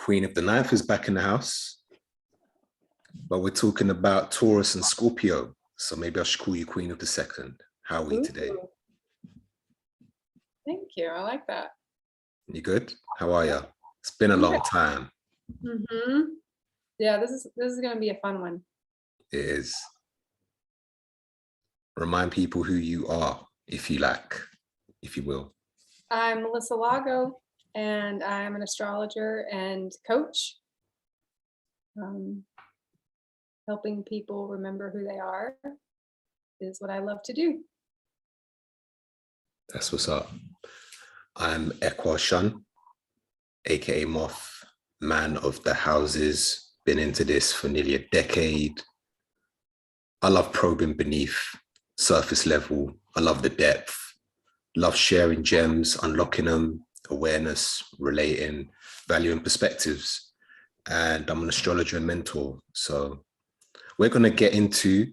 Queen of the Ninth is back in the house, but we're talking about Taurus and Scorpio. So maybe I should call you Queen of the Second. How are we today? Thank you. I like that. You good? How are you? It's been a long time. Yeah, this is going to be a fun one. It is. Remind people who you are, if you like, if you will. I'm Melissa Lago, and I'm an astrologer and coach. Helping people remember who they are is what I love to do. That's what's up. I'm Ekow Assifuah-Eshun, aka Moth, man of the houses, been into this for nearly a decade. I love probing beneath surface level. I love the depth, love sharing gems, unlocking them, awareness, relating, value and perspectives. And I'm an astrologer and mentor. So we're going to get into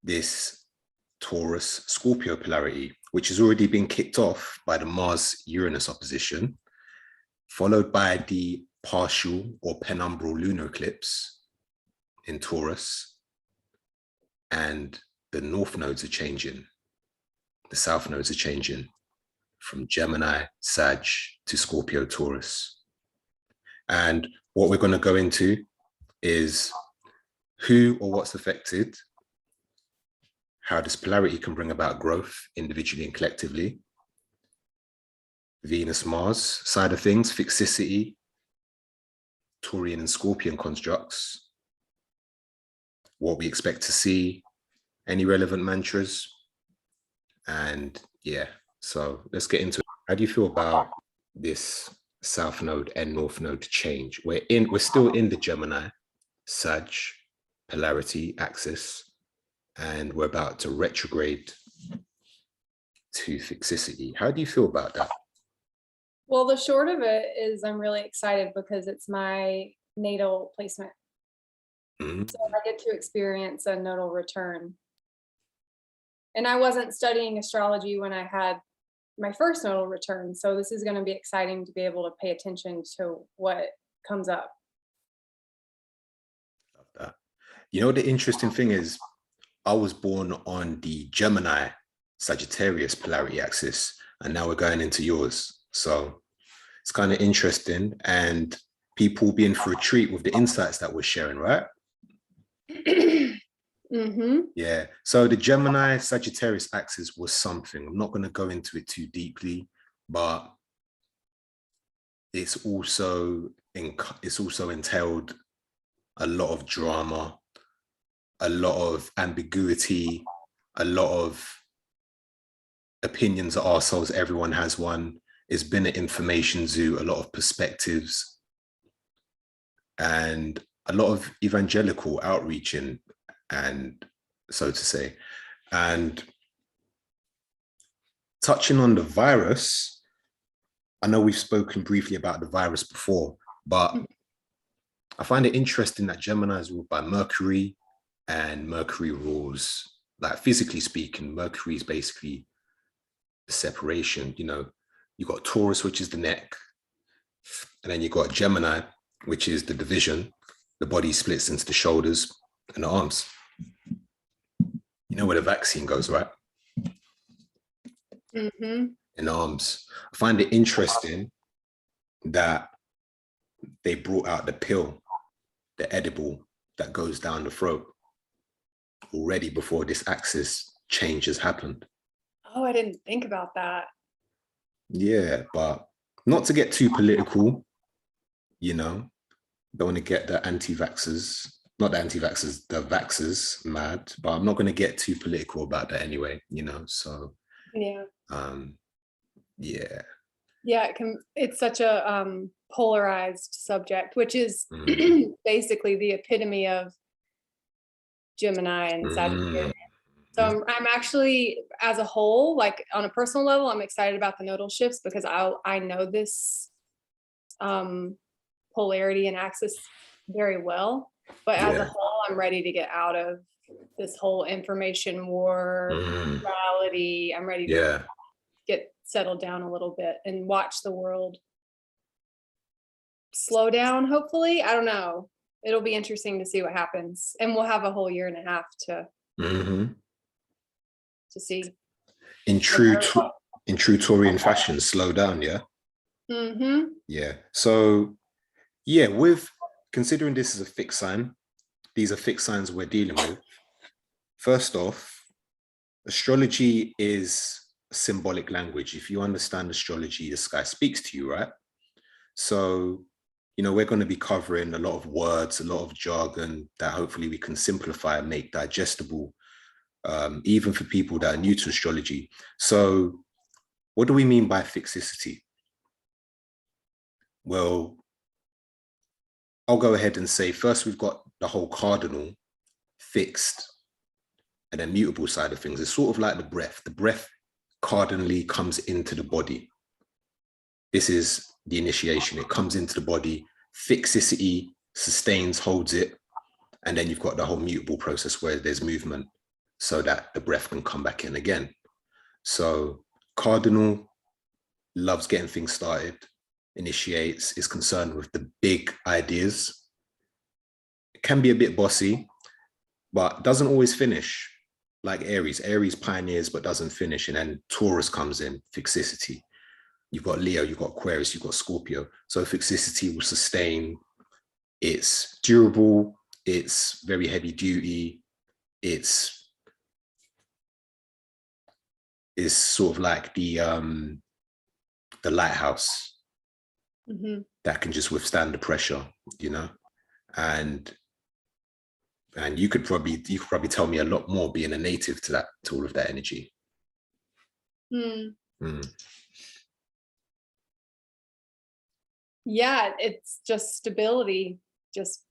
this Taurus-Scorpio polarity, which has already been kicked off by the Mars-Uranus opposition, followed by the partial or penumbral lunar eclipse in Taurus. And the north nodes are changing. The south nodes are changing from Gemini, Sag to Scorpio, Taurus. And what we're going to go into is who or what's affected, how this polarity can bring about growth individually and collectively, Venus-Mars side of things, fixicity, Taurian and Scorpion constructs, what we expect to see, any relevant mantras, and yeah, so let's get into it. How do you feel about this south node and north node change? We're still in the Gemini, Sag, polarity axis, and we're about to retrograde to fixicity. How do you feel about that? Well, the short of it is I'm really excited because it's my natal placement. So I get to experience a nodal return. And I wasn't studying astrology when I had my first nodal return. So this is going to be exciting to be able to pay attention to what comes up. Love that. You know, the interesting thing is I was born on the Gemini Sagittarius polarity axis, and now we're going into yours. So it's kind of interesting, and people will be in for a treat with the insights that we're sharing, right? Yeah. So the Gemini Sagittarius axis was something. I'm not going to go into it too deeply, but it's also entailed a lot of drama, a lot of ambiguity, a lot of opinions at ourselves. Everyone has one. It's been an information zoo, a lot of perspectives, and a lot of evangelical outreaching, and so to say. And touching on the virus, I know we've spoken briefly about the virus before, but I find it interesting that Gemini is ruled by Mercury, and Mercury rules, like physically speaking, Mercury is basically the separation. You know, you got Taurus, which is the neck, and then you got Gemini, which is the division. The body splits into the shoulders and the arms. You know where the vaccine goes, right? In the arms. I find it interesting that they brought out the pill, the edible that goes down the throat already before this axis change has happened. Oh, I didn't think about that. Yeah, but not to get too political, you know, don't want to get the anti-vaxxers, not the anti-vaxxers, the vaxxers mad, but I'm not going to get too political about that anyway, you know, so. Yeah. Yeah. Yeah, it's such a polarized subject, which is basically the epitome of Gemini and Sagittarius. So I'm actually, as a whole, like on a personal level, I'm excited about the nodal shifts because I know this polarity and axis very well. But as a whole, I'm ready to get out of this whole information war, reality. I'm ready to get settled down a little bit and watch the world slow down, hopefully. I don't know. It'll be interesting to see what happens. And we'll have a whole year and a half to see. In true Taurian fashion, slow down, yeah? Yeah. So, yeah, with considering this is a fixed sign, these are fixed signs we're dealing with. First off, astrology is symbolic language. If you understand astrology, the sky speaks to you, right? So, you know, we're going to be covering a lot of words, a lot of jargon that hopefully we can simplify and make digestible, even for people that are new to astrology. So what do we mean by fixicity? Well, I'll go ahead and say first we've got the whole cardinal, fixed, and then mutable side of things. It's sort of like the breath. The breath cardinally comes into the body. This is the initiation. It comes into the body, fixicity sustains, holds it, and then you've got the whole mutable process where there's movement so that the breath can come back in again. So cardinal loves getting things started, initiates, is concerned with the big ideas. It can be a bit bossy, but doesn't always finish. Like Aries. Aries pioneers but doesn't finish, and then Taurus comes in, fixicity. You've got Leo, you've got Aquarius, you've got Scorpio. So fixicity will sustain. It's durable. It's very heavy duty. It's sort of like the lighthouse that can just withstand the pressure, you know. And you could probably tell me a lot more being a native to all of that energy. Yeah, it's just stability, just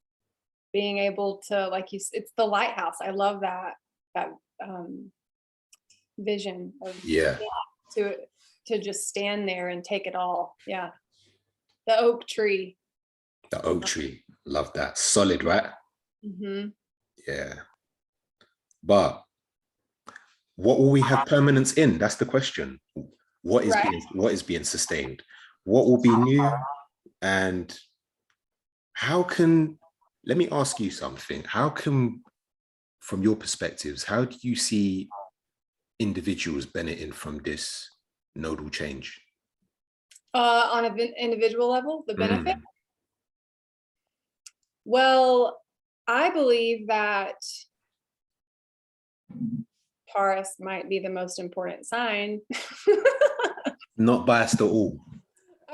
being able to, like it's the lighthouse. I love that vision of to just stand there and take it all. Yeah. The oak tree. The oak tree. Love that. Solid, right? Yeah. But what will we have permanence in? That's the question. What is being sustained? What will be new? And let me ask you something. How can, from your perspectives, how do you see individuals benefiting from this nodal change? On an individual level, the benefit? Well, I believe that Taurus might be the most important sign. Not biased at all.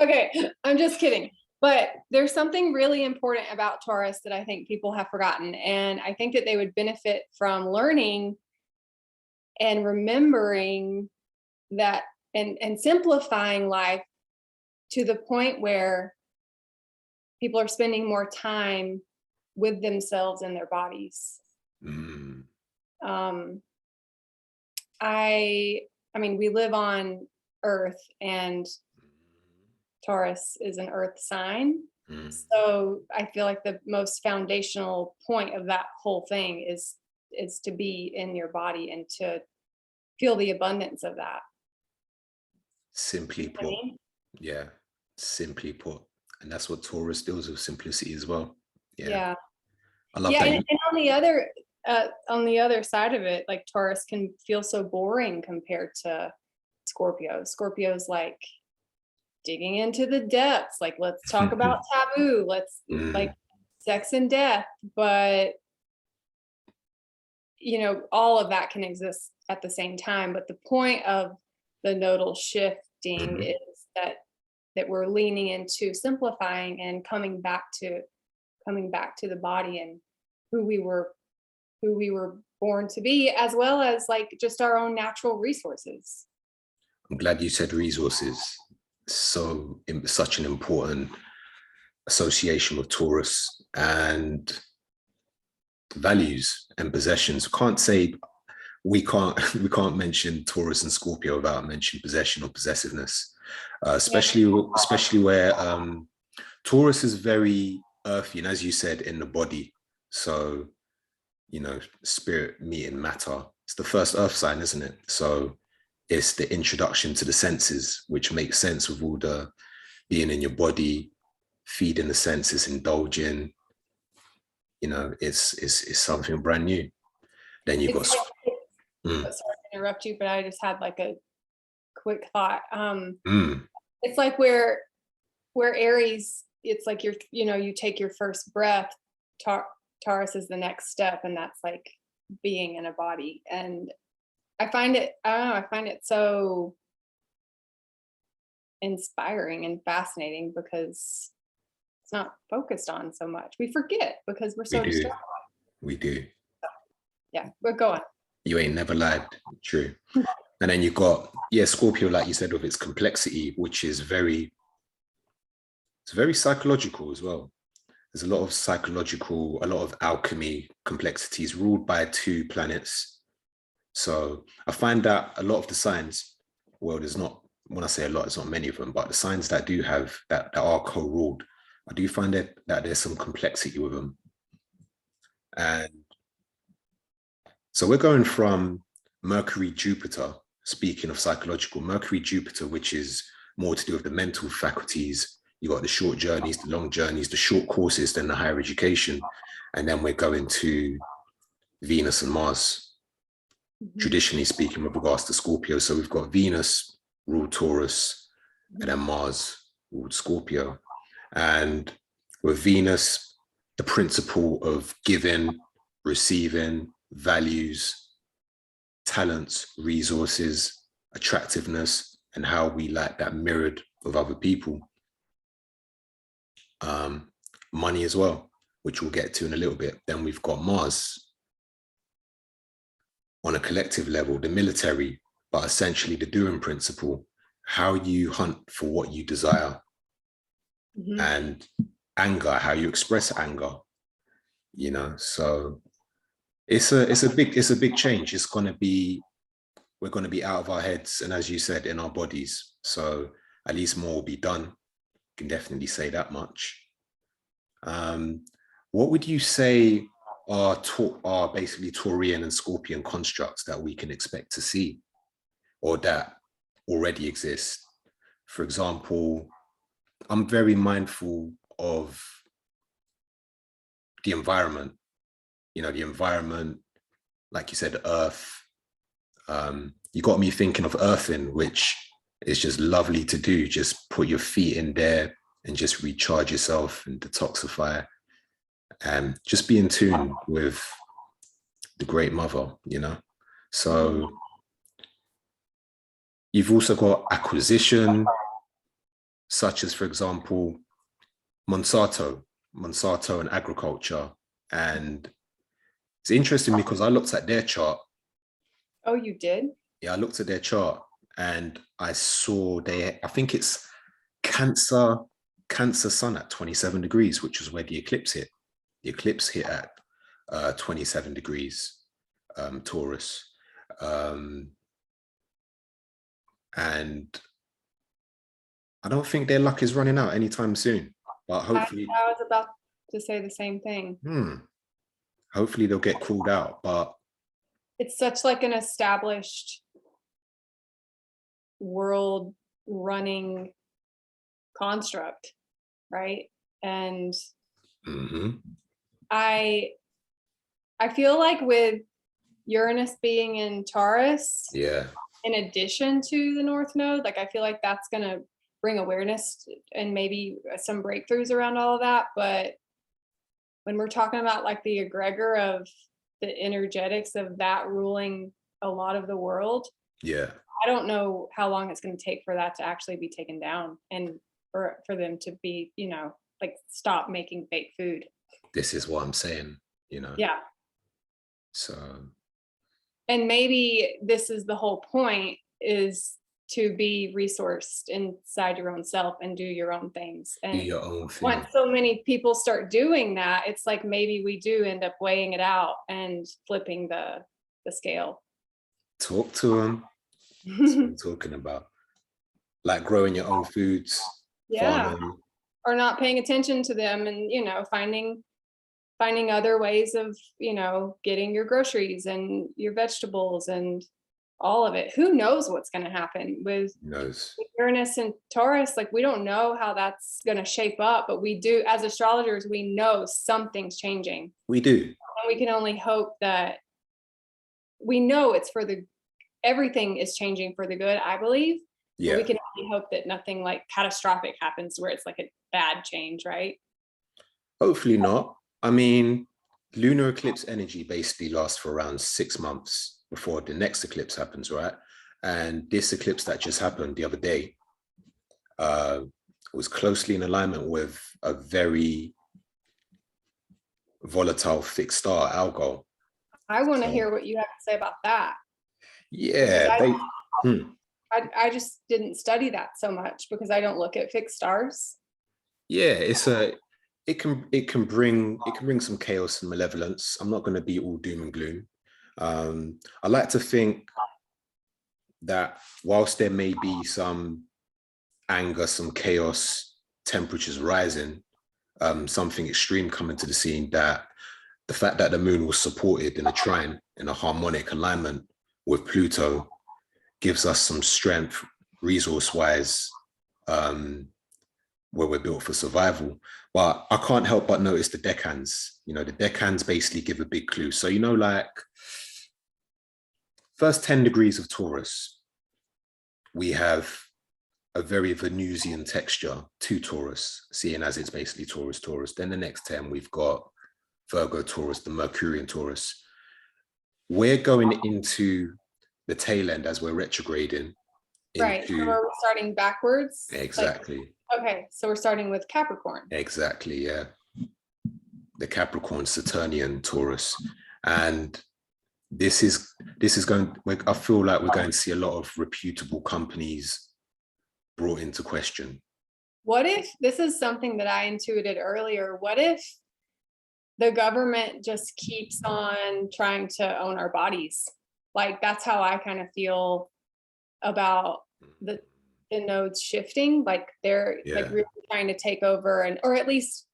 Okay, I'm just kidding. But there's something really important about Taurus that I think people have forgotten. And I think that they would benefit from learning and remembering that and simplifying life to the point where people are spending more time with themselves and their bodies. I mean, we live on Earth, and Taurus is an Earth sign. So I feel like the most foundational point of that whole thing is to be in your body and to feel the abundance of that. Simply put. Yeah, simply put. And that's what Taurus deals with, simplicity as well. Yeah. I love that. And on the other side of it, like Taurus can feel so boring compared to Scorpio. Scorpio's like digging into the depths, like let's talk about taboo, let's like sex and death. But you know, all of that can exist at the same time. But the point of the nodal shifting is that we're leaning into simplifying and coming back to the body and who we were born to be, as well as like just our own natural resources. I'm glad you said resources. So such an important association with Taurus and values and possessions. Can't say we can't mention Taurus and Scorpio without mentioning possession or possessiveness, especially where Taurus is very earthy, and as you said, in the body. So, you know, spirit meeting matter. It's the first earth sign, isn't it? So it's the introduction to the senses, which makes sense with all the being in your body, feeding the senses, indulging. You know, it's something brand new. Then you got. Sorry to interrupt you, but I just had like a quick thought. It's like where Aries, it's like you take your first breath. Taurus is the next step, and that's like being in a body. And I find it so inspiring and fascinating because it's not focused on so much. We forget because we're so distracted. We do. Yeah, but go on. You ain't never lied. True. And then you got, Scorpio, like you said, with its complexity, which is very psychological as well. There's a lot of psychological, a lot of alchemy complexities ruled by 2 planets. So I find that a lot of the signs, well, there's not, when I say a lot, it's not many of them, but the signs that do have, that are co-ruled, I do find that there's some complexity with them. And so we're going from Mercury Jupiter, speaking of psychological, Mercury Jupiter, which is more to do with the mental faculties. You got the short journeys, the long journeys, the short courses, then the higher education. And then we're going to Venus and Mars, traditionally speaking, with regards to Scorpio. So we've got Venus ruled Taurus, and then Mars ruled Scorpio. And with Venus, the principle of giving, receiving, values, talents, resources, attractiveness, and how we like that mirrored with other people. Money as well, which we'll get to in a little bit. Then we've got Mars on a collective level, the military, but essentially the doing principle, how you hunt for what you desire, and anger, how you express anger, you know. So it's a big change. It's going to be, we're going to be out of our heads, and as you said, in our bodies. So at least more will be done. Can definitely say that much. What would you say are basically Taurian and Scorpion constructs that we can expect to see, or that already exist? For example, I'm very mindful of the environment. You know, the environment, like you said, Earth. You got me thinking of earthing, which is just lovely to do. Just put your feet in there and just recharge yourself and detoxify, and just be in tune with the Great Mother, you know. So you've also got acquisition, such as, for example, Monsanto and agriculture. And it's interesting because I looked at their chart. Oh, you did? Yeah, I looked at their chart and I saw I think it's Cancer Sun at 27 degrees, which was where the eclipse hit. The eclipse hit at 27 degrees, Taurus. And I don't think their luck is running out anytime soon, but hopefully. I was about to say the same thing. Hopefully they'll get called out, but. It's such like an established world running construct, right? And I feel like with Uranus being in Taurus, in addition to the North Node, like I feel like that's going to bring awareness and maybe some breakthroughs around all of that. But when we're talking about like the egregor of the energetics of that ruling a lot of the world, I don't know how long it's going to take for that to actually be taken down, and for them to be, you know, like stop making fake food. This is what I'm saying, you know. Yeah. So. And maybe this is the whole point, is to be resourced inside your own self and do your own things. And do your own thing. Once so many people start doing that, it's like maybe we do end up weighing it out and flipping the scale. Talk to them. That's what I'm talking about. Like growing your own foods. Farming. Or not paying attention to them, and, you know, finding other ways of, you know, getting your groceries and your vegetables, and all of it. Who knows what's going to happen with Uranus and Taurus? Like, we don't know how that's going to shape up, but we do, as astrologers, we know something's changing. We do. And we can only hope that we know it's for the, everything is changing for the good, I believe. Yeah. But we can only hope that nothing like catastrophic happens where it's like a bad change, right? Hopefully not. I mean, lunar eclipse energy basically lasts for around 6 months before the next eclipse happens, right? And this eclipse that just happened the other day was closely in alignment with a very volatile fixed star, Algol. I want to hear what you have to say about that. Yeah, I just didn't study that so much because I don't look at fixed stars. Yeah, it can bring some chaos and malevolence. I'm not going to be all doom and gloom. I like to think that whilst there may be some anger, some chaos, temperatures rising, something extreme coming to the scene, that the fact that the moon was supported in a trine, in a harmonic alignment with Pluto, gives us some strength resource-wise, where we're built for survival. But I can't help but notice the decans. You know, the decans basically give a big clue. So, you know, like first 10 degrees of Taurus, we have a very Venusian texture to Taurus, seeing as it's basically Taurus. Then the next 10, we've got Virgo Taurus, the Mercurian Taurus. We're going into the tail end as we're retrograding. Right, so we're starting backwards? Exactly. Like, okay, so we're starting with Capricorn. Exactly, yeah. The Capricorn, Saturnian Taurus. And this is going, I feel like we're going to see a lot of reputable companies brought into question. What if, this is something that I intuited earlier, what if the government just keeps on trying to own our bodies? Like, that's how I kind of feel about the nodes shifting. Like, they're like really trying to take over, and or at least,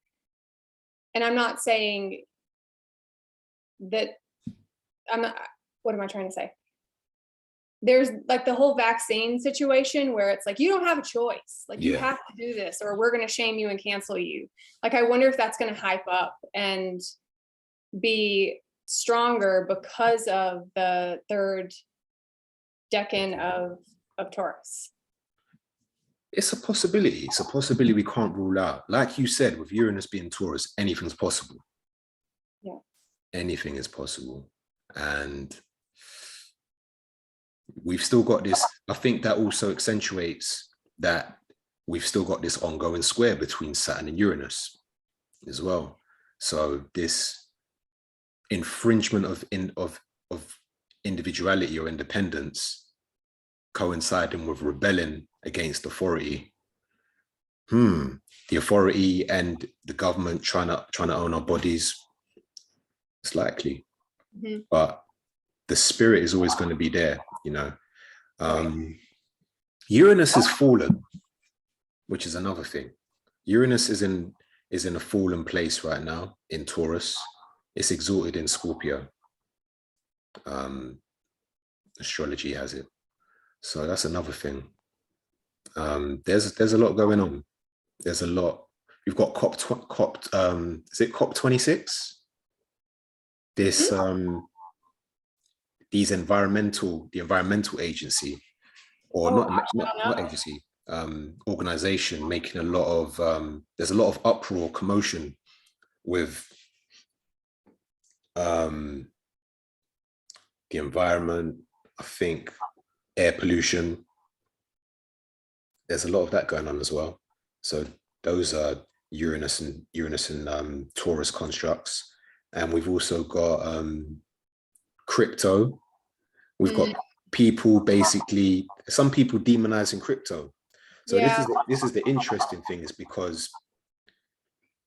and I'm not saying that I'm not, what am I trying to say? There's like the whole vaccine situation where it's like, you don't have a choice. Like, you have to do this or we're going to shame you and cancel you. Like, I wonder if that's going to hype up and be stronger because of the third decan of Taurus. It's a possibility. It's a possibility we can't rule out. Like you said, with Uranus being Taurus, anything's possible. Yeah. Anything is possible. And we've still got this, I think that also accentuates that we've still got this ongoing square between Saturn and Uranus as well. So this infringement of individuality or independence coinciding with rebelling against authority. The authority and the government trying to own our bodies, it's likely. But the spirit is always going to be there, you know. Uranus has fallen, which is another thing. Uranus is in a fallen place right now in Taurus. It's exalted in Scorpio. Astrology has it. So that's another thing. There's a lot going on. There's a lot. We've got is it COP26? This the environmental agency, or not agency, organization, making a lot of there's a lot of uproar, commotion with the environment. I think air pollution. There's a lot of that going on as well. So those are Uranus and Taurus constructs. And we've also got crypto. We've got people, basically, some people demonizing crypto. So this is the interesting thing, is because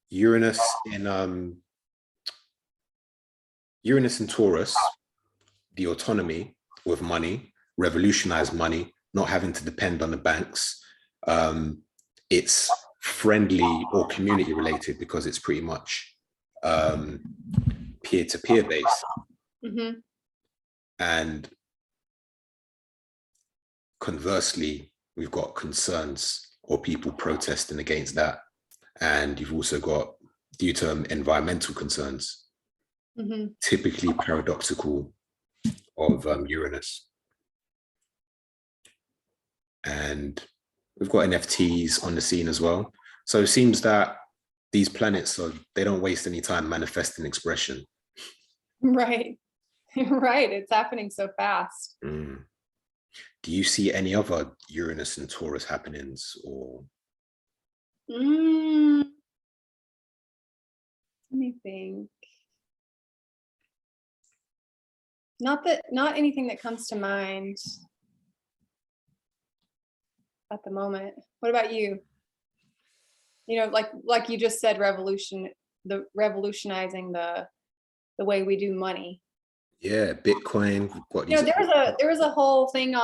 Uranus in Taurus, the autonomy with money, revolutionize money, not having to depend on the banks. It's friendly or community related because it's pretty much peer-to-peer based. And conversely, we've got concerns or people protesting against that. And you've also got, due to environmental concerns, typically paradoxical of Uranus. And we've got NFTs on the scene as well. So it seems that these planets, they don't waste any time manifesting expression. Right. Right. It's happening so fast. Do you see any other Uranus and Taurus happenings or? Let me think. Not anything that comes to mind at the moment. What about you? You know, like you just said, revolutionizing the way we do money. Yeah, Bitcoin. You know, there was a whole thing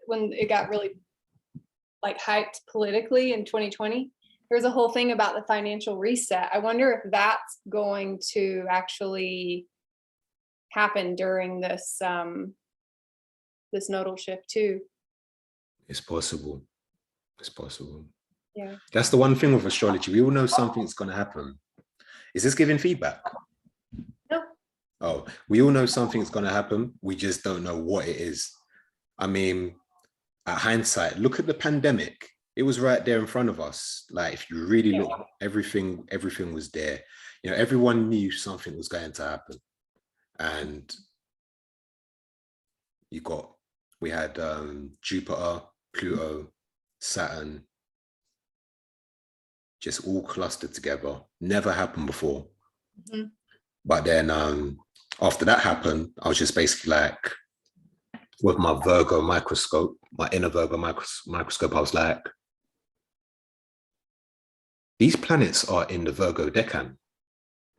when it got really like hyped politically in 2020. There was a whole thing about the financial reset. I wonder if that's going to actually happen during this this nodal shift too. It's possible. It's possible. Yeah. That's the one thing with astrology. We all know something's going to happen. Is this giving feedback? No. Oh, we all know something's going to happen. We just don't know what it is. I mean, at hindsight, look at the pandemic. It was right there in front of us. Like, if you really look, everything was there. You know, everyone knew something was going to happen. And we had Jupiter, Pluto, Saturn, just all clustered together. Never happened before. But then after that happened, I was just basically like, with my Virgo microscope, my inner Virgo microscope, I was like, these planets are in the Virgo decan.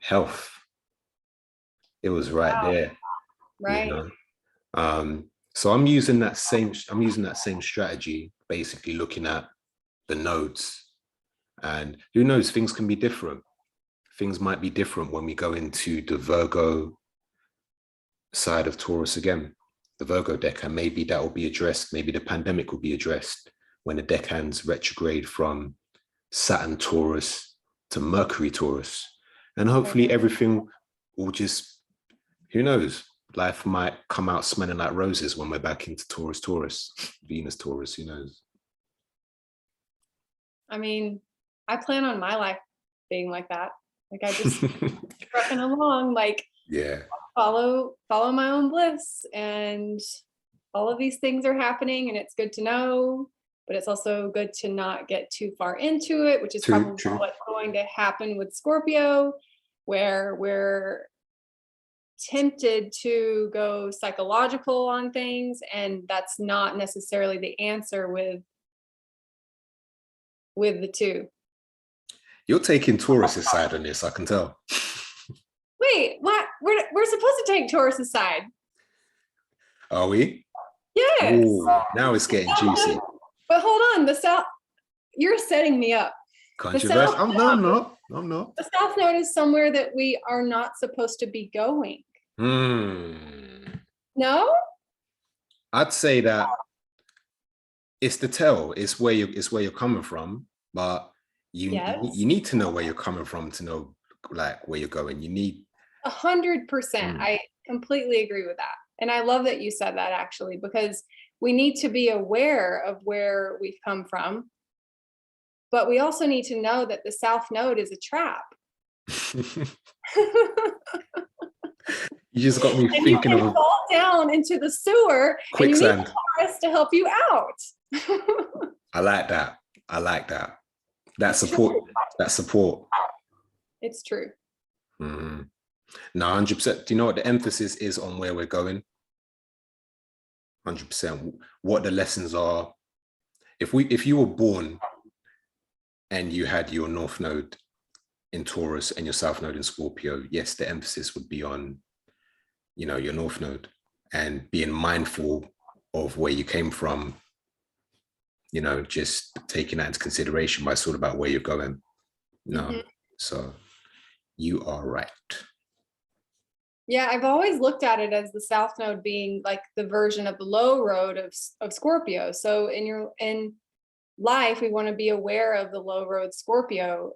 Health. It was right there. Right. You know? So I'm using that same strategy, basically looking at the nodes. And who knows, things can be different. Things might be different when we go into the Virgo side of Taurus again. The Virgo decan, maybe that will be addressed. Maybe the pandemic will be addressed when the decans retrograde from Saturn Taurus to Mercury Taurus. And hopefully everything will just, who knows, life might come out smelling like roses when we're back into Taurus, Venus Taurus, who knows? I mean, I plan on my life being like that. Like, I just trucking along, like, follow my own bliss, and all of these things are happening, and it's good to know, but it's also good to not get too far into it, which is probably what's going to happen with Scorpio, where we're tempted to go psychological on things, and that's not necessarily the answer with the two. You're taking Taurus's side on this, I can tell. Wait, what? We're supposed to take Taurus's side. Are we? Yes. Ooh, now it's getting juicy. But hold on, the South, you're setting me up. Controversial. I'm not. The South Node is somewhere that we are not supposed to be going. No? I'd say that it's the tell. It's where you're coming from, but you need to know where you're coming from to know like where you're going. You need 100%. I completely agree with that. And I love that you said that, actually, because we need to be aware of where we've come from, but we also need to know that the South Node is a trap. You just got me thinking of fall down into the sewer, quicksand, and you need Taurus to help you out. I like that. That support. It's true. No, 100%. Do you know what the emphasis is on where we're going? 100%. What the lessons are. If you were born and you had your North Node in Taurus and your South Node in Scorpio, yes, the emphasis would be on, you know, your North Node and being mindful of where you came from, you know, just taking that into consideration, but it's all about where you're going. No, so you are right. Yeah, I've always looked at it as the South Node being like the version of the low road of Scorpio. So in life, we want to be aware of the low road Scorpio.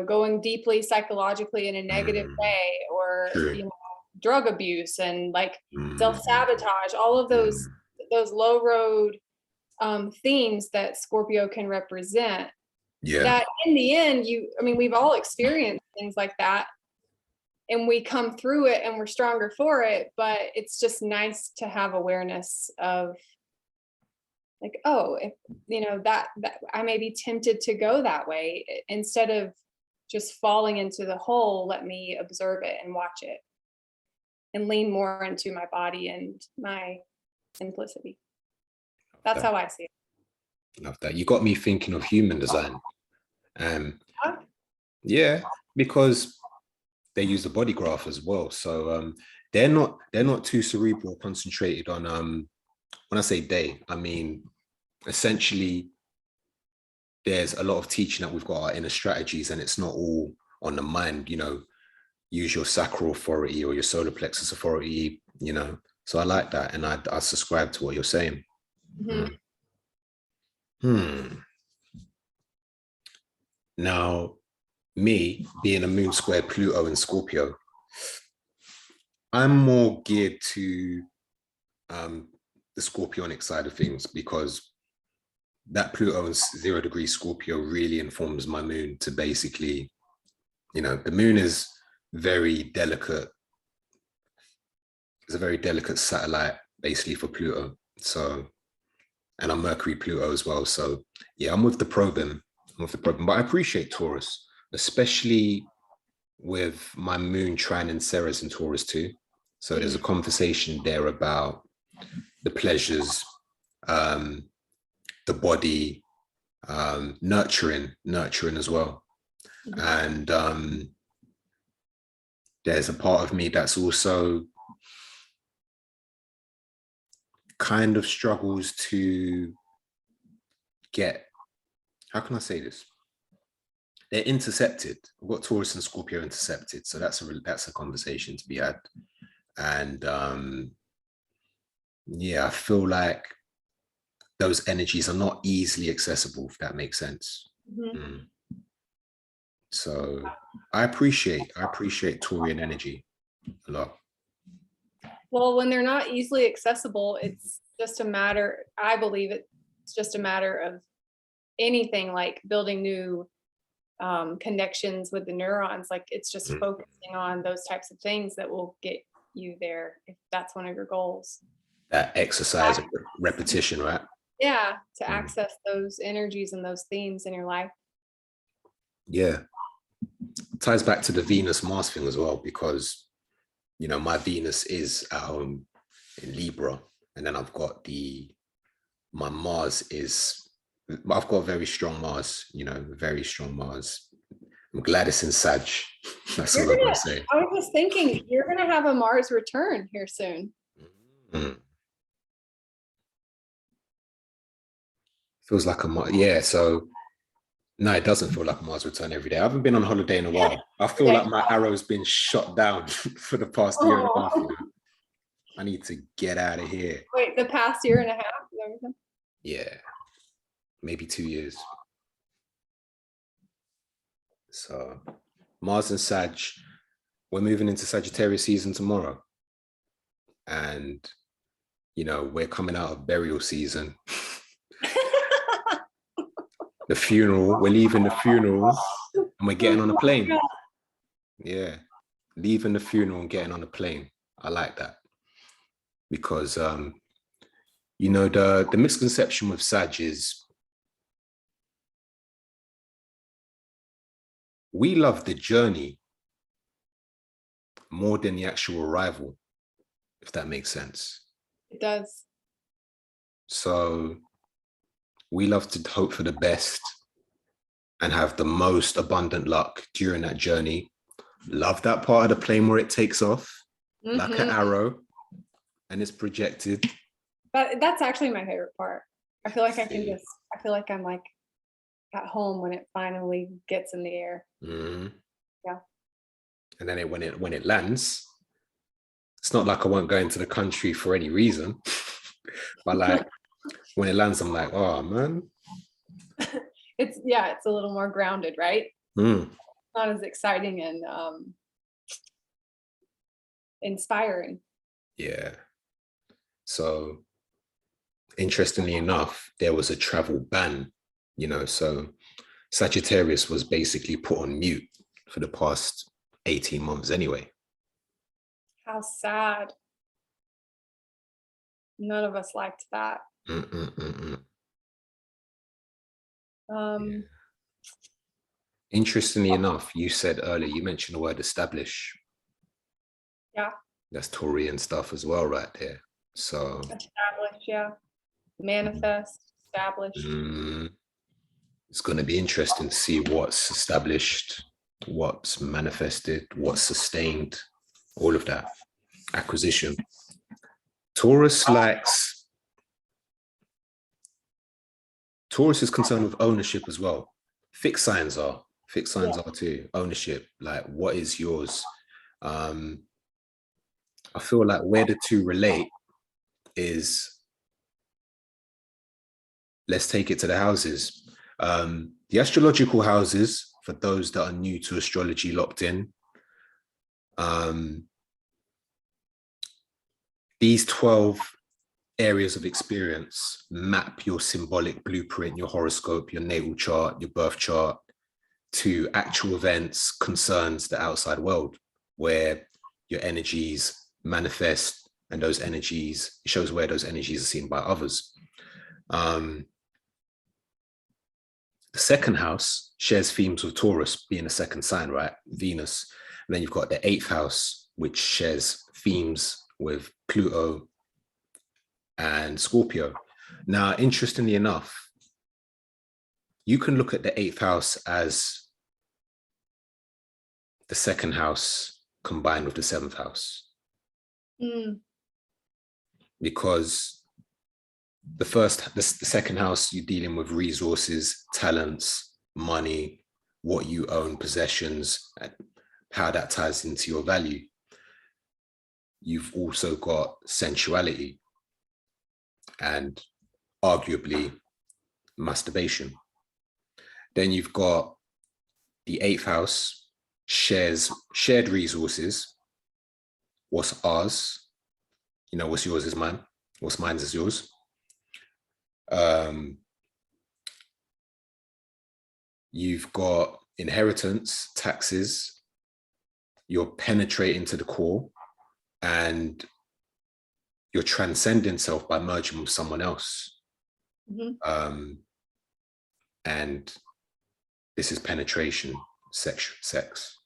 Going deeply psychologically in a negative way, or True. drug abuse and like Mm, self-sabotage, all of those mm, low road themes that Scorpio can represent. yeah. That in the end, we've all experienced things like that, and we come through it and we're stronger for it. But it's just nice to have awareness of like, oh, if that I may be tempted to go that way, instead of just falling into the hole. Let me observe it and watch it and lean more into my body and my simplicity. That's That, how I see it. love that. You got me thinking of human design. Huh? Yeah, because they use the body graph as well. So they're not too cerebral, concentrated on when I say they, I mean essentially there's a lot of teaching that we've got our inner strategies, and it's not all on the mind, use your sacral authority or your solar plexus authority, So I like that, and I subscribe to what you're saying. Mm-hmm. Now, me being a moon square Pluto in Scorpio, I'm more geared to the Scorpionic side of things, because that Pluto in 0 degree Scorpio really informs my moon to basically, the moon is very delicate. It's a very delicate satellite basically for Pluto. So, and I'm Mercury Pluto as well. So yeah, I'm with the probing. But I appreciate Taurus, especially with my moon trine Ceres in Taurus too. So there's a conversation there about the pleasures, the body, nurturing as well. And there's a part of me that's also kind of struggles to get, how can I say this? They're intercepted. I've got Taurus and Scorpio intercepted. So that's a conversation to be had. And yeah, I feel like those energies are not easily accessible, if that makes sense. So I appreciate Taurian energy a lot. Well, when they're not easily accessible, it's just a matter, I believe it's just a matter of anything like building new connections with the neurons. Like it's just focusing on those types of things that will get you there, if that's one of your goals. That exercise of repetition, right? Yeah, to access those energies and those themes in your life. Yeah. Ties back to the Venus Mars thing as well, because my Venus is at home in Libra, and then I've got my Mars is, I've got very strong Mars, very strong Mars. I'm glad it's in Sag. That's all I'm gonna say. I was just thinking, you're gonna have a Mars return here soon. Feels like yeah. So no, it doesn't feel like a Mars return every day. I haven't been on holiday in a while. I feel like my arrow's been shot down for the past year and a half. I need to get out of here. Wait, the past year and a half? Yeah, maybe 2 years. So Mars and Sag, we're moving into Sagittarius season tomorrow. And, we're coming out of burial season. The funeral, we're leaving the funeral and we're getting on a plane. Yeah, leaving the funeral and getting on a plane. I like that. Because, the misconception with Sag is we love the journey more than the actual arrival, if that makes sense. It does. So we love to hope for the best and have the most abundant luck during that journey. Love that part of the plane where it takes off like an arrow and it's projected. But that's actually my favorite part. I feel like I feel like I'm like at home when it finally gets in the air. Yeah. And then when it lands, it's not like I won't go into the country for any reason, but like when it lands, I'm like, oh man. It's a little more grounded, right? Mm. Not as exciting and inspiring. Yeah. So interestingly enough, there was a travel ban, so Sagittarius was basically put on mute for the past 18 months anyway. How sad. None of us liked that. Yeah. Interestingly enough, you said earlier, you mentioned the word establish. Yeah. That's Taurian stuff as well, right there. So establish, yeah. Manifest, establish. It's going to be interesting to see what's established, what's manifested, what's sustained, all of that acquisition. Taurus is concerned with ownership as well. Fixed signs are too. Ownership, like what is yours? I feel like where the two relate is, let's take it to the houses. The astrological houses, for those that are new to astrology, locked in, these 12 areas of experience map your symbolic blueprint, your horoscope, your natal chart, your birth chart, to actual events, concerns the outside world, where your energies manifest, and those energies, it shows where those energies are seen by others. The second house shares themes with Taurus being a second sign, right? Venus. And then you've got the 8th house, which shares themes with Pluto and Scorpio. Now, interestingly enough, you can look at the 8th house as the second house combined with the 7th house. Because the second house, you're dealing with resources, talents, money, what you own, possessions, and how that ties into your value. You've also got sensuality and arguably masturbation. Then you've got the 8th house, shared resources. What's ours? What's yours is mine. What's mine is yours. You've got inheritance, taxes. You're penetrating to the core, and you're transcending self by merging with someone else. And this is penetration, sex.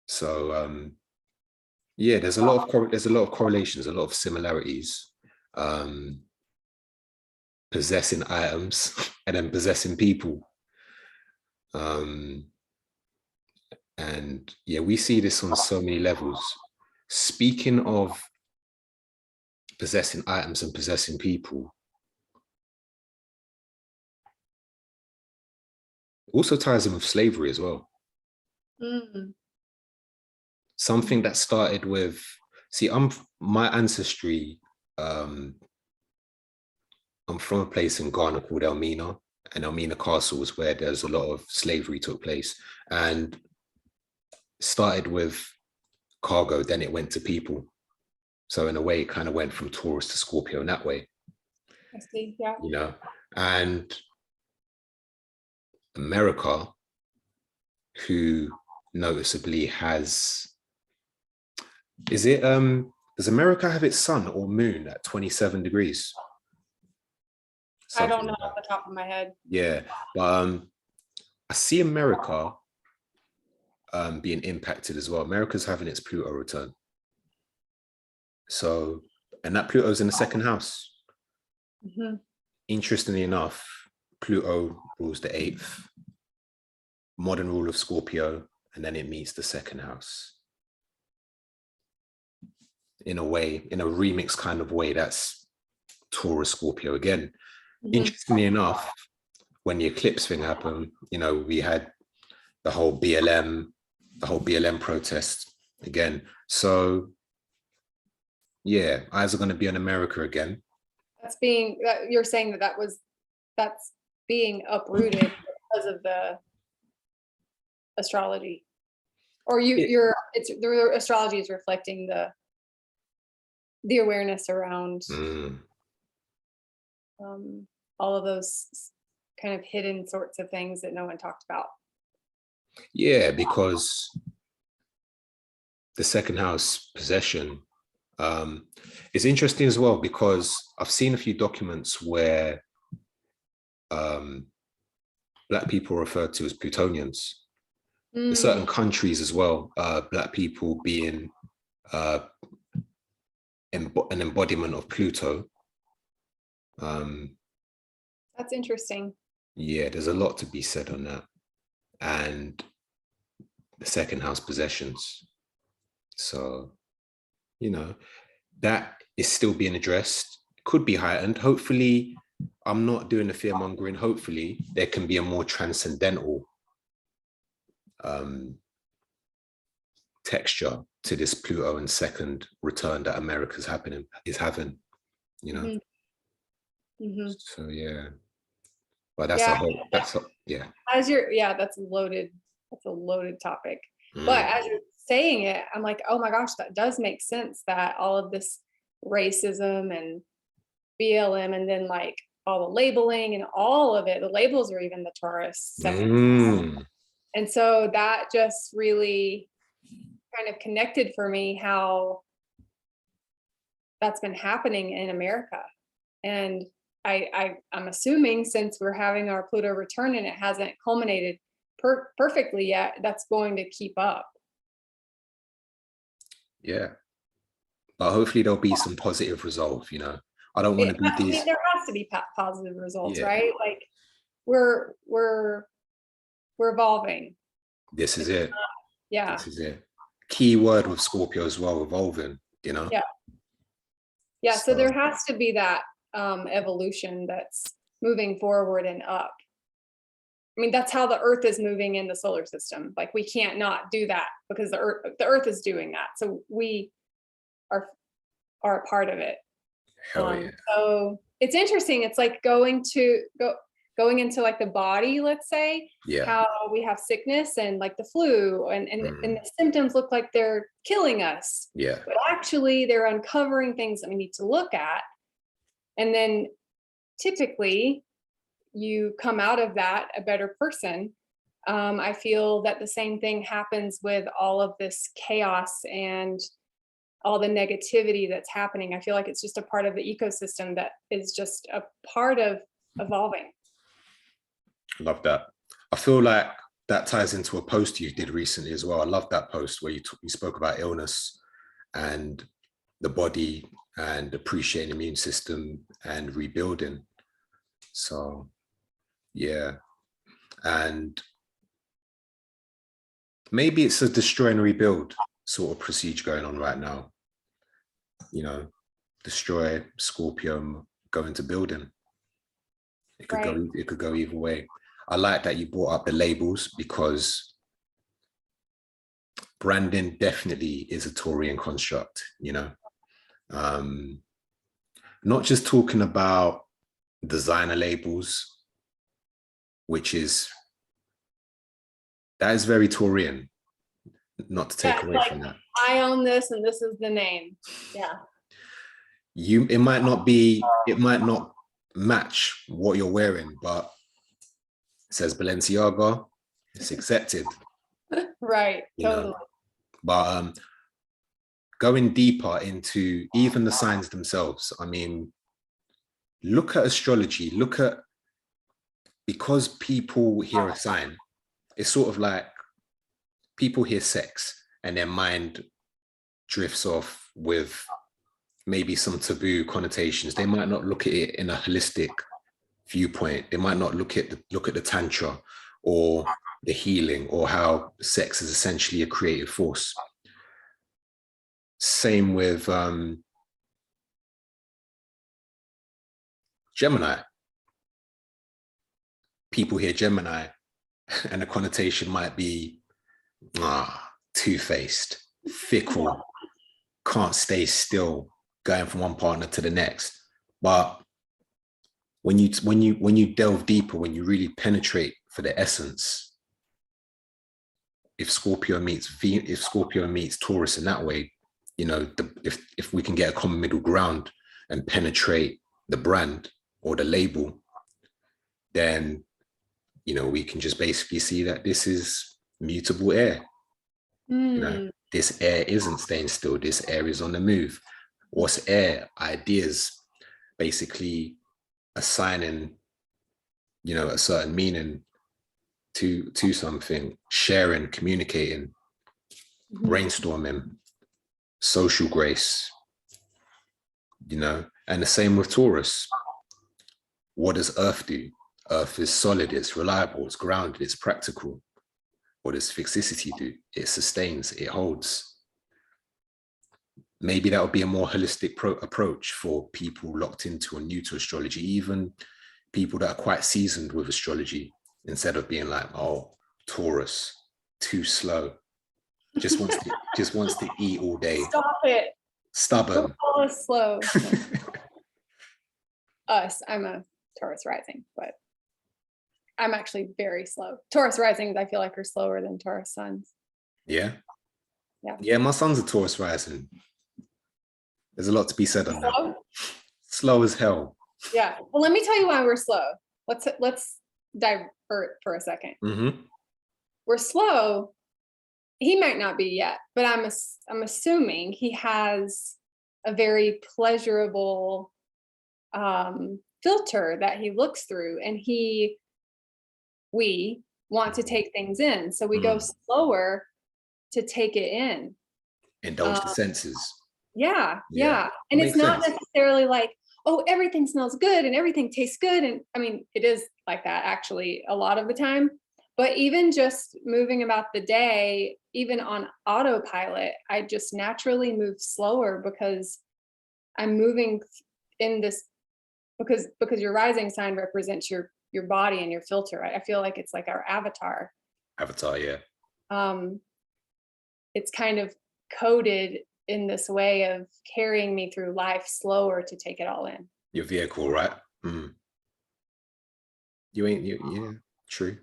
So yeah, there's a lot of correlations, a lot of similarities. Possessing items and then possessing people. And yeah, we see this on so many levels. Speaking of possessing items and possessing people, also ties in with slavery as well. Something that started with, my ancestry, I'm from a place in Ghana called Elmina, and Elmina Castle was where there's a lot of slavery took place, and started with cargo, then it went to people. So in a way, it kind of went from Taurus to Scorpio in that way. I see, yeah. And America, who noticeably has, does America have its sun or moon at 27 degrees? I don't know off the top of my head. Yeah, but I see America being impacted as well. America's having its Pluto return. So, and that Pluto's in the second house. Interestingly enough, Pluto rules the 8th, modern rule of Scorpio, and then it meets the second house. In a way, in a remix kind of way, that's Taurus-Scorpio again. Interestingly enough, when the eclipse thing happened, we had the whole BLM, the whole BLM protest again. So yeah, eyes are going to be on America again. You're saying that's being uprooted because of the astrology, or the astrology is reflecting the awareness around all of those kind of hidden sorts of things that no one talked about. Yeah, because the second house possession is interesting as well, because I've seen a few documents where Black people are referred to as Plutonians. In certain countries as well, Black people being an embodiment of Pluto. That's interesting. Yeah, there's a lot to be said on that. And the second house possessions. So, you know, that is still being addressed. Could be heightened. Hopefully, I'm not doing the fear mongering. Hopefully, there can be a more transcendental texture to this Pluto and second return that America's having, you know. So yeah, but that's that's a loaded topic. But as you're saying it, I'm like, oh my gosh, that does make sense, that all of this racism and BLM, and then like all the labeling and all of it, the labels are even the Taurus second. And so that just really kind of connected for me how that's been happening in America. And I'm assuming, since we're having our Pluto return and it hasn't culminated perfectly yet, that's going to keep up. Yeah, but hopefully there'll be some positive resolve. You know, I don't want to be these. There has to be positive results, right? Like we're evolving. This is it. Yeah. This is it. Key word with Scorpio as well, evolving. You know. Yeah. Yeah. So there has to be that evolution that's moving forward and up. I mean, that's how the Earth is moving in the solar system. Like, we can't not do that because the Earth is doing that. So we are a part of it. So it's interesting. It's like going into like the body, let's say, how we have sickness and like the flu and the symptoms look like they're killing us. Yeah. But actually they're uncovering things that we need to look at. And then typically you come out of that a better person. I feel that the same thing happens with all of this chaos and all the negativity that's happening. I feel like it's just a part of the ecosystem that is just a part of evolving. Love that. I feel like that ties into a post you did recently as well. I love that post where you spoke about illness and the body and appreciating the immune system and rebuilding. So yeah, and maybe it's a destroy and rebuild sort of procedure going on right now. You know, destroy, Scorpio, go into building. It could go either way. I like that you brought up the labels, because branding definitely is a Taurian construct, you know. Not just talking about designer labels, that is very Taurian, not to take away from that. I own this and this is the name. Yeah. It might not match what you're wearing, but it says Balenciaga, it's accepted. Right, totally. But going deeper into even the signs themselves, I mean, look at astrology, because people hear a sign, it's sort of like people hear sex and their mind drifts off with maybe some taboo connotations. They might not look at it in a holistic viewpoint. They might not look at the tantra or the healing or how sex is essentially a creative force. Same with Gemini. People hear Gemini and the connotation might be two-faced, fickle, can't stay still, going from one partner to the next. But when you delve deeper, when you really penetrate for the essence, if Scorpio meets Taurus in that way, you know, if we can get a common middle ground and penetrate the brand or the label, then, you know, we can just basically see that this is mutable air. You know, this air isn't staying still. This air is on the move. What's air? Ideas, basically assigning, you know, a certain meaning to something, sharing, communicating, brainstorming, social grace, you know. And the same with Taurus. What does Earth do? Earth is solid, it's reliable, it's grounded, it's practical. What does fixicity do? It sustains, it holds. Maybe that would be a more holistic approach for people locked into or new to astrology, even people that are quite seasoned with astrology, instead of being like, oh, Taurus, too slow, just wants to eat all day. Stop it. Stubborn. Don't call us slow. I'm a Taurus rising, but I'm actually very slow. Taurus risings, I feel like, are slower than Taurus suns. Yeah. Yeah. Yeah, my son's a Taurus rising. There's a lot to be said on that. Slow as hell. Yeah. Well, let me tell you why we're slow. Let's divert for a second. We're slow. He might not be yet, but I'm assuming he has a very pleasurable filter that he looks through, and we want to take things in, so we go slower to take it in. Indulge the senses. Yeah. And it's not necessarily like, oh, everything smells good and everything tastes good. And I mean, it is like that actually a lot of the time. But even just moving about the day, even on autopilot, I just naturally move slower because I'm moving in this, because your rising sign represents your body and your filter. I feel like it's like our avatar. Yeah. It's kind of coded in this way of carrying me through life slower to take it all in. Your vehicle, right? Yeah, true.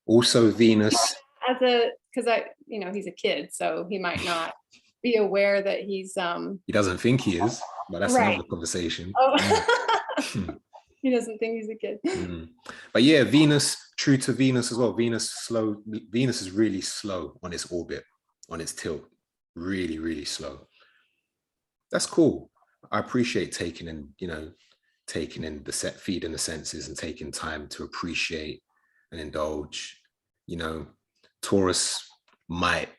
Also Venus. Because he's a kid, so he might not be aware that he's he doesn't think he is, but that's right. Another conversation. He doesn't think he's a kid. But yeah, Venus, true to Venus as well. Venus is really slow on its orbit, on its tilt. Really, really slow. That's cool. I appreciate taking in feeding the senses and taking time to appreciate and indulge. You know, Taurus might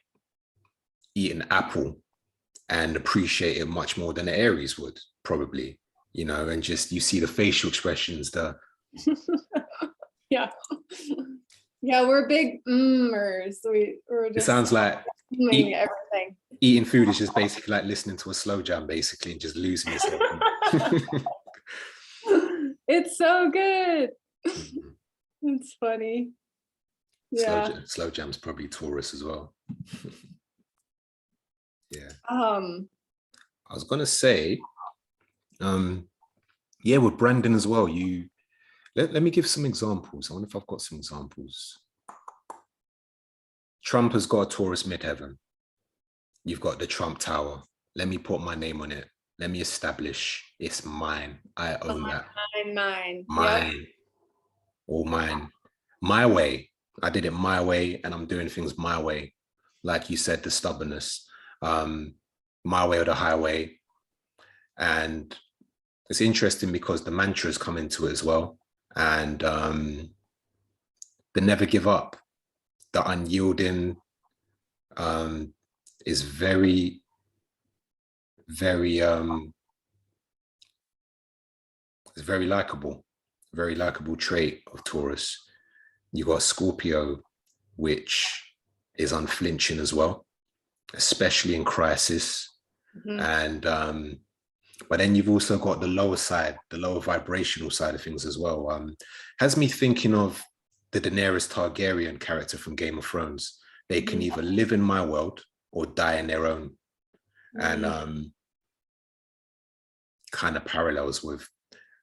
eat an apple and appreciate it much more than the Aries would, probably, you know, and just, you see the facial expressions, yeah, we're big mmers. We're just, it sounds like everything. Eating food is just basically like listening to a slow jam, basically, and just losing yourself. It's so good. It's funny. Yeah. Slow jam's probably Taurus as well. Yeah. I was gonna say, yeah, with Brandon as well. Let me give some examples. I wonder if I've got some examples. Trump has got a Taurus midheaven. You've got the Trump Tower. Let me put my name on it. Let me establish it's mine. I own that. Mine. Yep. All mine. My way. I did it my way, and I'm doing things my way. Like you said, the stubbornness. My way or the highway. And it's interesting because the mantras come into it as well. And the never give up, the unyielding, is very, very, it's very likable trait of Taurus. You got Scorpio, which is unflinching as well, especially in crisis. And but then you've also got the lower side, the lower vibrational side of things as well. Has me thinking of the Daenerys Targaryen character from Game of Thrones. They can either live in my world or die in their own. And kind of parallels with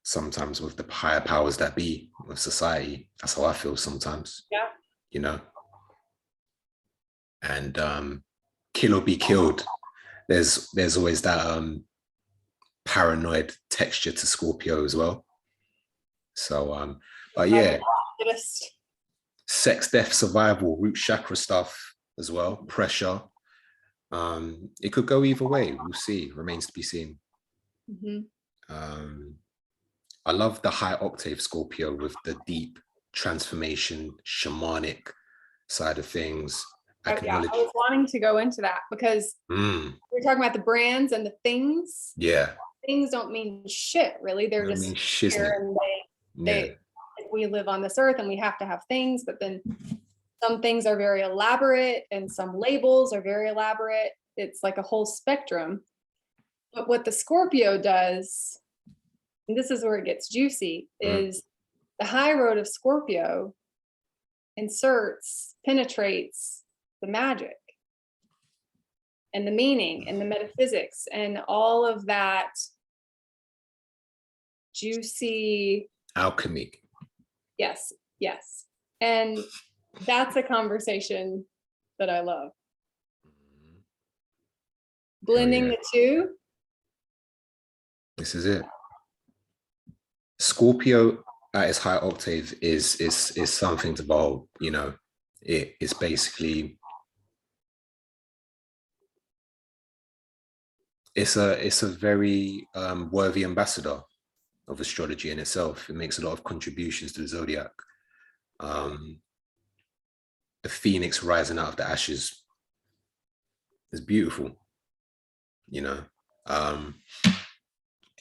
sometimes with the higher powers that be of society. That's how I feel sometimes. Yeah. You know. And kill or be killed. There's always that paranoid texture to Scorpio as well. So but yeah, sex, death, survival, root chakra stuff as well, pressure. It could go either way. We'll see. Remains to be seen. I love the high octave Scorpio with the deep transformation, shamanic side of things. I was wanting to go into that because we're talking about the brands and the things. Yeah. Things don't mean shit, really. They're just here, and we live on this earth and we have to have things, but then some things are very elaborate and some labels are very elaborate. It's like a whole spectrum. But what the Scorpio does, and this is where it gets juicy, is the high road of Scorpio penetrates the magic and the meaning and the metaphysics and all of that juicy alchemy. Yes. And that's a conversation that I love. Blending the two. This is it. Scorpio at its high octave is something to behold. You know, it is basically it's a very worthy ambassador of astrology in itself. It makes a lot of contributions to the zodiac. The phoenix rising out of the ashes is beautiful, you know.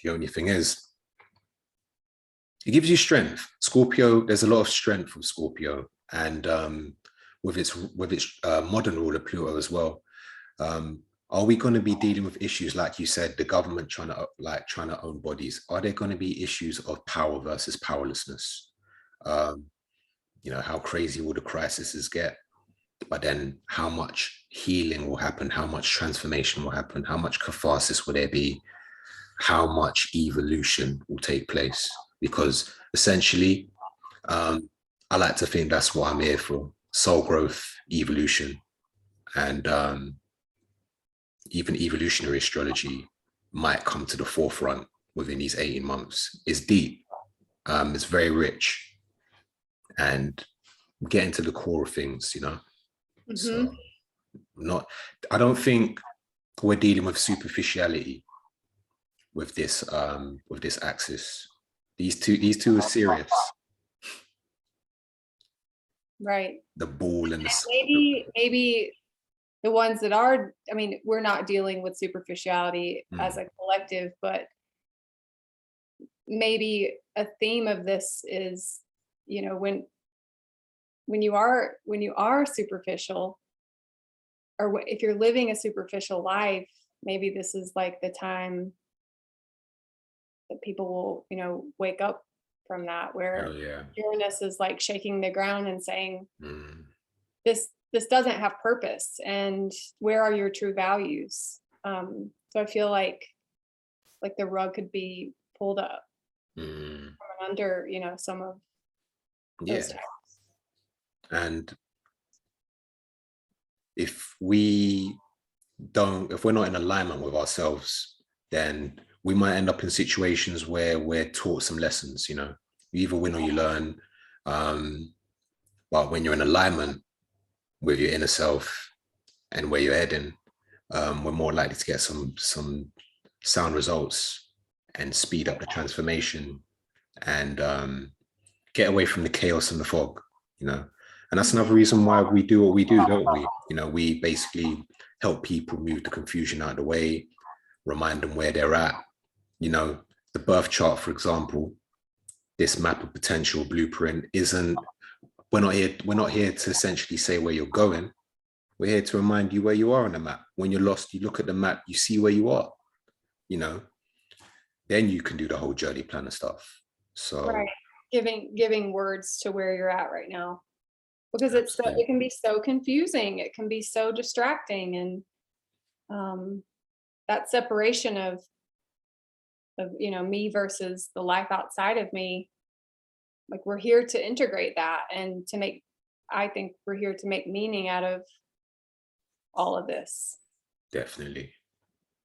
The only thing is, it gives you strength. Scorpio, there's a lot of strength with Scorpio, and with its modern ruler Pluto as well. Are we going to be dealing with issues like you said, the government trying to own bodies? Are there going to be issues of power versus powerlessness? You know, how crazy will the crises get? But then how much healing will happen? How much transformation will happen? How much catharsis will there be? How much evolution will take place? Because essentially, I like to think that's what I'm here for: soul growth, evolution, and even evolutionary astrology might come to the forefront within these 18 months. It's deep, it's very rich, and getting to the core of things, you know. So I don't think we're dealing with superficiality with this axis. These two are serious. Right. The ball and the maybe the ones that are, I mean, we're not dealing with superficiality as a collective, but maybe a theme of this is, you know, when you are superficial, or if you're living a superficial life, maybe this is like the time that people will, you know, wake up from that, where Uranus is like shaking the ground and saying, this doesn't have purpose, and where are your true values? So I feel like the rug could be pulled up from under, you know, some of those types. And if we're not in alignment with ourselves, then we might end up in situations where we're taught some lessons, you know. You either win or you learn. But when you're in alignment with your inner self and where you're heading, we're more likely to get some sound results and speed up the transformation and get away from the chaos and the fog, you know. And that's another reason why we do what we do, don't we? You know, we basically help people move the confusion out of the way, remind them where they're at. You know, the birth chart, for example, this map of potential blueprint we're not here to essentially say where you're going. We're here to remind you where you are on the map. When you're lost, you look at the map, you see where you are, you know, then you can do the whole journey planner stuff. So right. Giving words to where you're at right now. because it can be so confusing. It can be so distracting, and that separation of me versus the life outside of me. Like, we're here to integrate that and I think we're here to make meaning out of all of this. Definitely.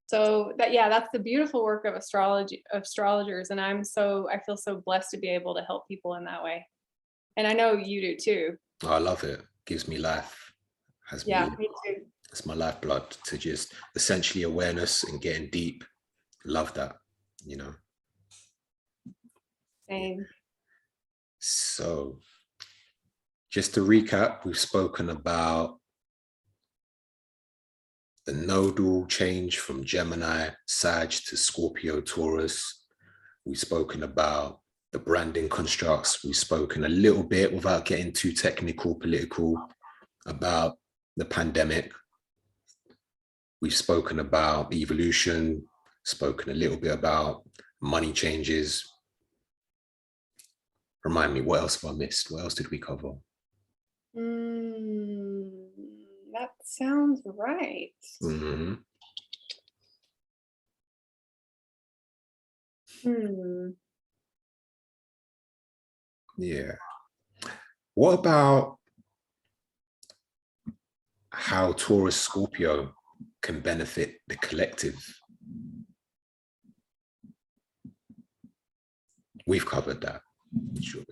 So that's the beautiful work of astrologers. And I feel so blessed to be able to help people in that way. And I know you do too. Oh, I love it. Gives me life. Me too. It's my lifeblood to just essentially awareness and getting deep. Love that, Same. So just to recap, we've spoken about the nodal change from Gemini, Sag to Scorpio, Taurus. We've spoken about the branding constructs. We've spoken a little bit, without getting too technical, political, about the pandemic. We've spoken about evolution, spoken a little bit about money changes. Remind me, what else have I missed? What else did we cover? That sounds right. Mm-hmm. Yeah. What about how Taurus-Scorpio can benefit the collective? We've covered that. Sure.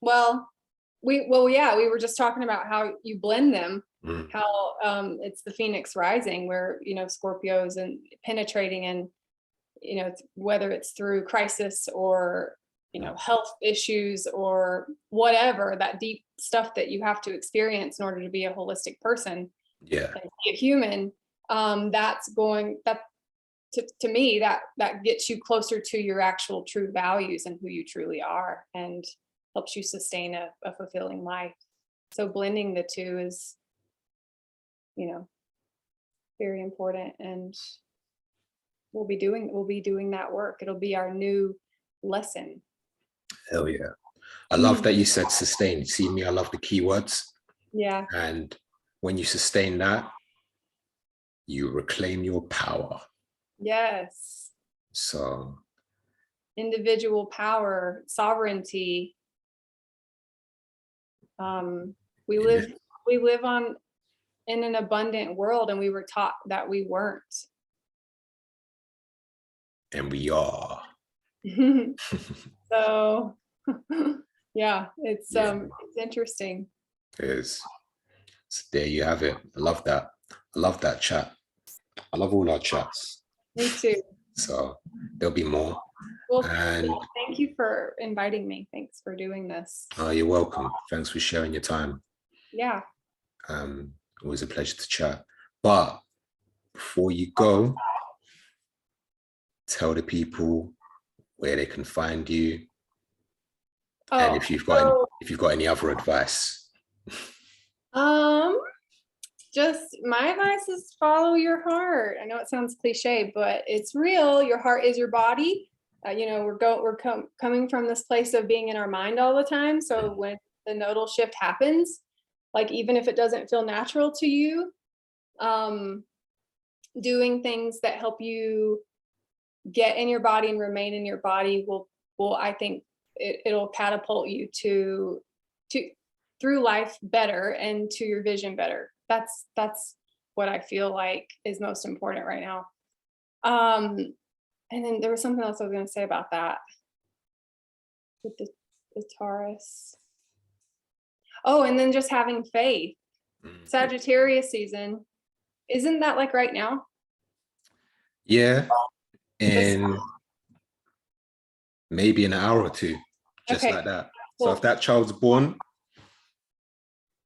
Well, we were just talking about how you blend them, how it's the Phoenix rising, where Scorpios and penetrating, and whether it's through crisis or health issues or whatever, that deep stuff that you have to experience in order to be a holistic person, and be a human. To me, that gets you closer to your actual true values and who you truly are, and helps you sustain a fulfilling life. So blending the two is, very important, and we'll be doing that work. It'll be our new lesson. Hell yeah. I love that you said sustain. See me, I love the keywords. Yeah. And when you sustain that, you reclaim your power. Yes. So individual power, sovereignty. We live in an abundant world, and we were taught that we weren't. And we are. So yeah, it's interesting. It is. So there you have it. I love that. I love that chat. I love all our chats. Me too. So there'll be more. Well, thank you for inviting me. Thanks for doing this. Oh, you're welcome. Thanks for sharing your time. Yeah. Always a pleasure to chat. But before you go, tell the people where they can find you, and if you've got any other advice. Just my advice is follow your heart. I know it sounds cliche, but it's real. Your heart is your body. We're coming from this place of being in our mind all the time. So when the nodal shift happens, like, even if it doesn't feel natural to you, doing things that help you get in your body and remain in your body will I think it'll catapult you to through life better, and to your vision better. That's what I feel like is most important right now. And then there was something else I was going to say about that with the Taurus. Oh, and then just having faith. Sagittarius season, isn't that like right now? Yeah, in maybe an hour or two, just like that. Cool. So if that child's born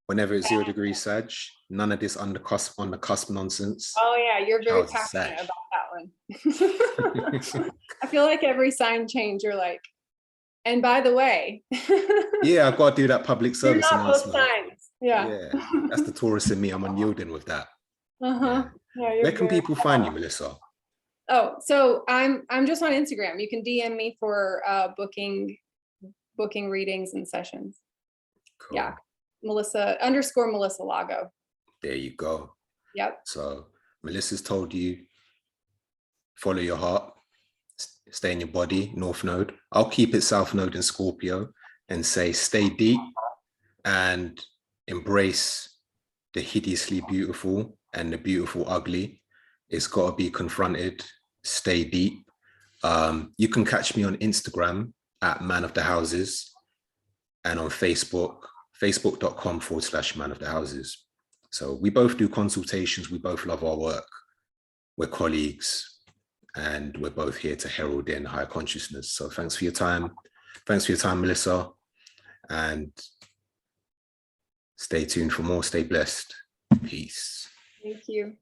whenever it's 0 degrees Sag, none of this on the cusp nonsense. Oh yeah, you're very passionate about that one. I feel like every sign change, you're like, and by the way. Yeah, I've got to do that public service announcement. Both signs. Yeah. That's the Taurus in me. I'm unyielding with that. Yeah, where can people find you, Melissa? Oh, so I'm just on Instagram. You can DM me for booking readings and sessions. Cool. Yeah. Melissa_Melissa Lago. There you go. Yep. So Melissa's told you, follow your heart, stay in your body, North Node. I'll keep it South Node in Scorpio and say, stay deep and embrace the hideously beautiful and the beautiful ugly. It's got to be confronted. Stay deep. You can catch me on Instagram at Man of the Houses and on Facebook, facebook.com/Man of the Houses. So we both do consultations. We both love our work. We're colleagues and we're both here to herald in higher consciousness. So thanks for your time. Thanks for your time, Melissa. And stay tuned for more. Stay blessed. Peace. Thank you.